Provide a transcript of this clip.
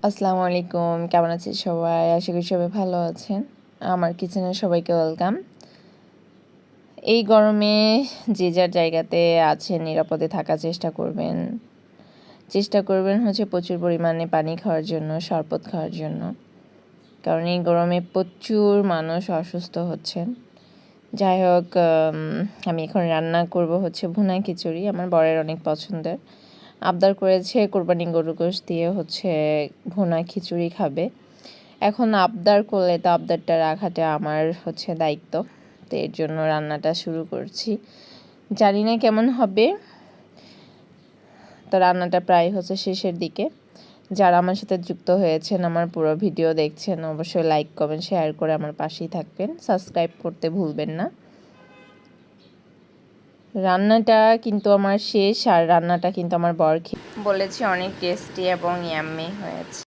আসসালামু আলাইকুম, কেমন আছেন সবাই? আশা করি সবাই ভালো আছেন। আমার কিচেনে সবাইকে ওয়েলকাম। এই গরমে যে যার জায়গাতে আছেন নিরাপদে থাকার চেষ্টা করবেন। হচ্ছে প্রচুর পরিমাণে পানি খাওয়ার জন্য, শরবত খাওয়ার জন্য। কারণ এই গরমে প্রচুর মানুষ অসুস্থ হচ্ছেন। যাই হোক, আমি এখন রান্না করব হচ্ছে ভুনা খিচুড়ি। আমার বরের অনেক পছন্দের। আবদার করেছে কোরবানি গরুর গোশত দিয়ে হচ্ছে ভুনা খিচুড়ি খাবে। এখন আবদার করলে তো আবদারটা রাখাটা আমার হচ্ছে দায়িত্ব। তো এর জন্য রান্নাটা শুরু করছি। জানি না কেমন হবে। তো রান্নাটা প্রায় হচ্ছে শেষের দিকে। যারা আমার সাথে যুক্ত হয়েছেন, আমার পুরো ভিডিও দেখছেন, অবশ্যই লাইক কমেন্ট শেয়ার করে আমার পাশেই থাকবেন। সাবস্ক্রাইব করতে ভুলবেন না। রান্নাটা কিন্তু আমার শেষ, আর রান্নাটা কিন্তু আমার বর বলেছে অনেক টেস্টি এবং ইয়াম্মি হয়েছে।